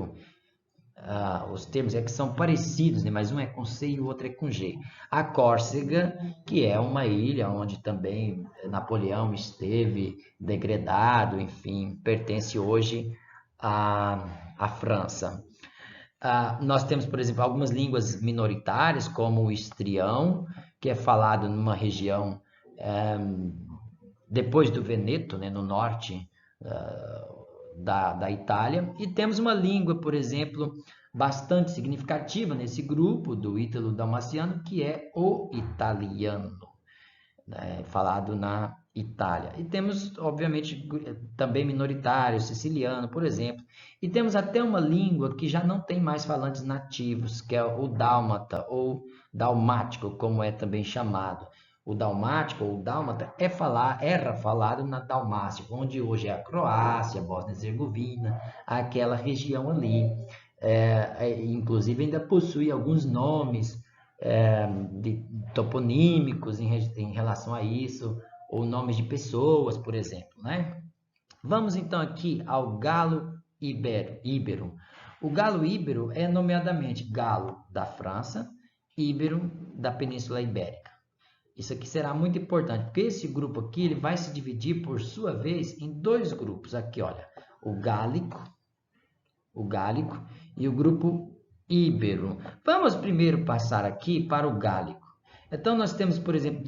S1: os termos, que são parecidos, né? Mas um é com C e o outro é com G. A Córcega, que é uma ilha onde também Napoleão esteve degradado, enfim, pertence hoje à França. Nós temos, por exemplo, algumas línguas minoritárias, como o histrião, que é falado numa região depois do Veneto, né, no norte da Itália. E temos uma língua, por exemplo, bastante significativa nesse grupo do ítalo-dalmaciano, que é o italiano, né, falado na Itália. E temos, obviamente, também minoritário, siciliano, por exemplo. E temos até uma língua que já não tem mais falantes nativos, que é o dálmata, ou dalmático, como é também chamado. O dalmático, ou dálmata, era falado na Dalmácia, onde hoje é a Croácia, a Bósnia-Herzegovina, aquela região ali. Inclusive ainda possui alguns nomes toponímicos em relação a isso, ou nomes de pessoas, por exemplo, né? Vamos então aqui ao galo íbero. O galo íbero é nomeadamente galo da França, íbero da Península Ibérica. Isso aqui será muito importante, porque esse grupo aqui ele vai se dividir, por sua vez, em dois grupos. Aqui, olha, o gálico e o grupo íbero. Vamos primeiro passar aqui para o gálico. Então, nós temos, por exemplo,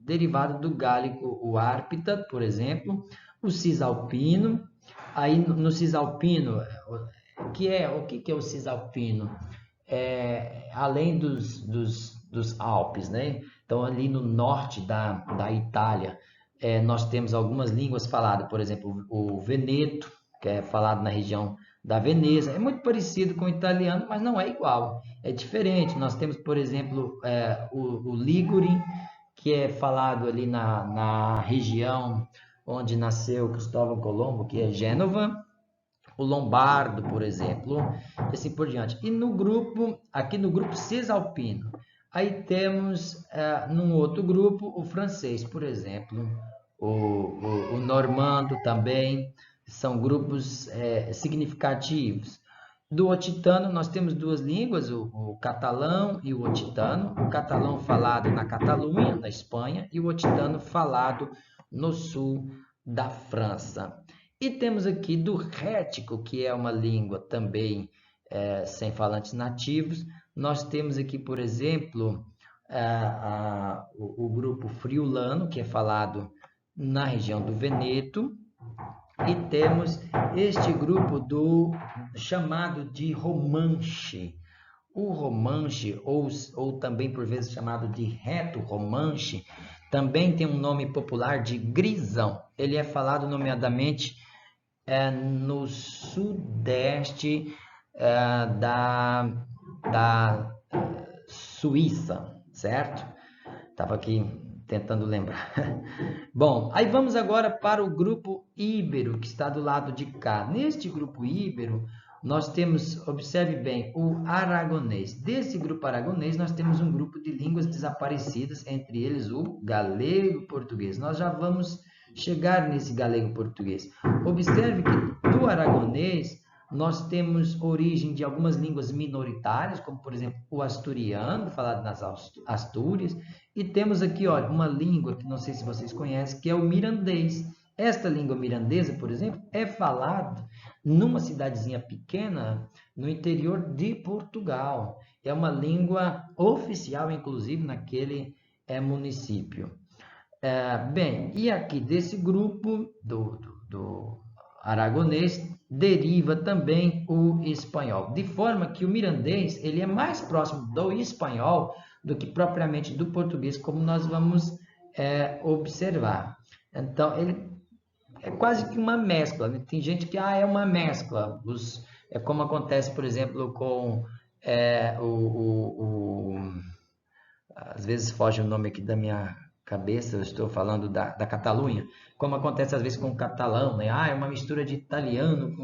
S1: derivado do gálico, o árpita, por exemplo, o cisalpino. Aí, no cisalpino, o que é o cisalpino? Além dos Alpes, né? Então, ali no norte da Itália, nós temos algumas línguas faladas, por exemplo, o veneto, que é falado na região da Veneza. É muito parecido com o italiano, mas não é igual. É diferente. Nós temos, por exemplo, o Ligure, que é falado ali na região onde nasceu Cristóvão Colombo, que é Gênova. O lombardo, por exemplo, e assim por diante. E aqui no grupo cisalpino, aí temos, num outro grupo, o francês, por exemplo, o normando também, são grupos significativos. Do otitano, nós temos duas línguas, o catalão e o otitano. O catalão falado na Catalunha, na Espanha, e o otitano falado no sul da França. E temos aqui do rético, que é uma língua também sem falantes nativos. Nós temos aqui, por exemplo, o grupo friulano, que é falado na região do Veneto. E temos este grupo chamado de romanche. O romanche, ou também por vezes chamado de reto-romanche, também tem um nome popular de grisão. Ele é falado nomeadamente no sudeste da Suíça, certo? Estava aqui tentando lembrar. Bom, aí vamos agora para o grupo íbero, que está do lado de cá. Neste grupo íbero, nós temos, observe bem, o aragonês. Desse grupo aragonês, nós temos um grupo de línguas desaparecidas, entre eles o galego-português. Nós já vamos chegar nesse galego-português. Observe que do aragonês, nós temos origem de algumas línguas minoritárias, como, por exemplo, o asturiano, falado nas Astúrias, e temos aqui, olha, uma língua que não sei se vocês conhecem, que é o mirandês. Esta língua mirandesa, por exemplo, é falada numa cidadezinha pequena no interior de Portugal. É uma língua oficial, inclusive, naquele município. Bem, e aqui desse grupo do aragonês deriva também o espanhol, de forma que o mirandês ele é mais próximo do espanhol do que propriamente do português, como nós vamos observar. Então, ele é quase que uma mescla, né? Tem gente que é uma mescla. É como acontece, por exemplo, com é, às vezes foge o nome aqui da minha cabeça, eu estou falando da Catalunha, como acontece às vezes com o catalão, né? É uma mistura de italiano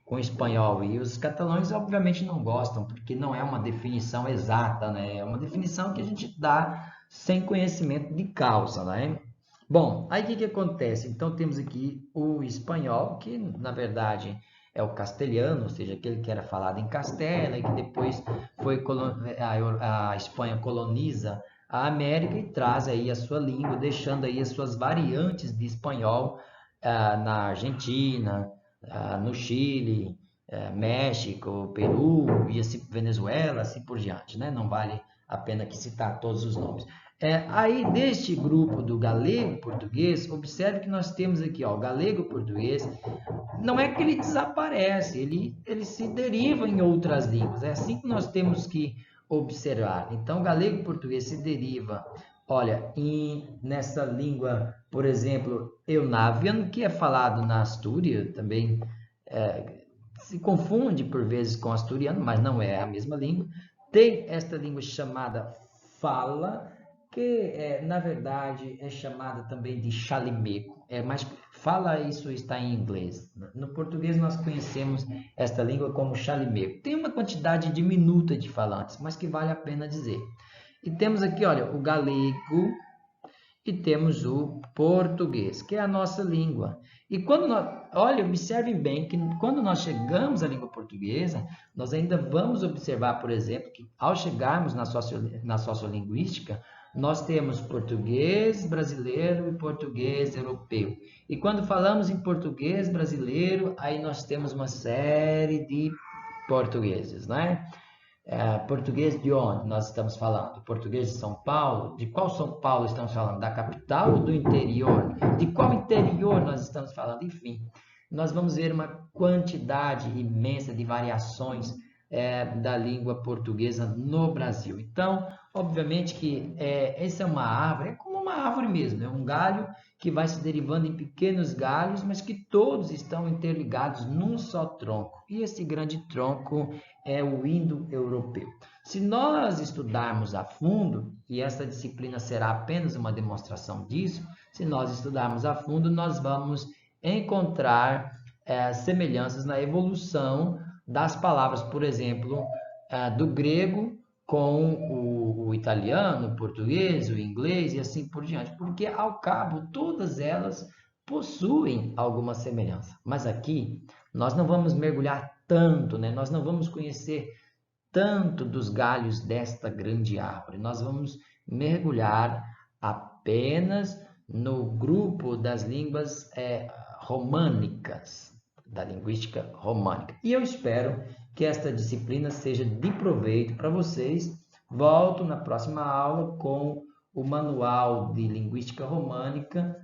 S1: com espanhol, e os catalães obviamente não gostam, porque não é uma definição exata, né? É uma definição que a gente dá sem conhecimento de causa, né? Bom, aí o que acontece? Então temos aqui o espanhol, que na verdade é o castelhano, ou seja, aquele que era falado em Castela e que depois a Espanha coloniza a América e traz aí a sua língua, deixando aí as suas variantes de espanhol na Argentina, no Chile, México, Peru e assim, Venezuela, assim por diante, né? Não vale a pena aqui citar todos os nomes. Aí, deste grupo do galego-português, observe que nós temos aqui, ó, o galego-português, não é que ele desaparece, ele se deriva em outras línguas. É assim que nós temos que observar. Então, o galego-português se deriva, olha, nessa língua, por exemplo, eunavian, que é falado na Astúria, também se confunde por vezes com asturiano, mas não é a mesma língua. Tem esta língua chamada fala, que na verdade é chamada também de chalimeco, mas fala isso está em inglês. No português nós conhecemos esta língua como chalimeco. Tem uma quantidade diminuta de falantes, mas que vale a pena dizer. E temos aqui, olha, o galego e temos o português, que é a nossa língua. E quando olha, observem bem que quando nós chegamos à língua portuguesa, nós ainda vamos observar, por exemplo, que ao chegarmos na sociolinguística, nós temos português brasileiro e português europeu. E quando falamos em português brasileiro, aí nós temos uma série de portugueses, né? Português de onde nós estamos falando? Português de São Paulo? De qual São Paulo estamos falando? Da capital ou do interior? De qual interior nós estamos falando? Enfim, nós vamos ver uma quantidade imensa de variações da língua portuguesa no Brasil. Então, obviamente que essa é uma árvore, é como uma árvore mesmo, é um galho que vai se derivando em pequenos galhos, mas que todos estão interligados num só tronco. E esse grande tronco é o indo-europeu. Se nós estudarmos a fundo, e essa disciplina será apenas uma demonstração disso, se nós estudarmos a fundo, nós vamos encontrar semelhanças na evolução das palavras, por exemplo, do grego com o italiano, o português, o inglês e assim por diante, porque ao cabo todas elas possuem alguma semelhança. Mas aqui nós não vamos mergulhar tanto, né? Nós não vamos conhecer tanto dos galhos desta grande árvore. Nós vamos mergulhar apenas no grupo das línguas românicas, da linguística românica. E eu espero que esta disciplina seja de proveito para vocês. Volto na próxima aula com o manual de linguística românica,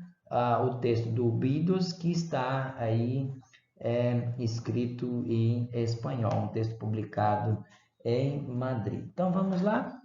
S1: o texto do Bidos, que está aí escrito em espanhol, um texto publicado em Madrid. Então vamos lá?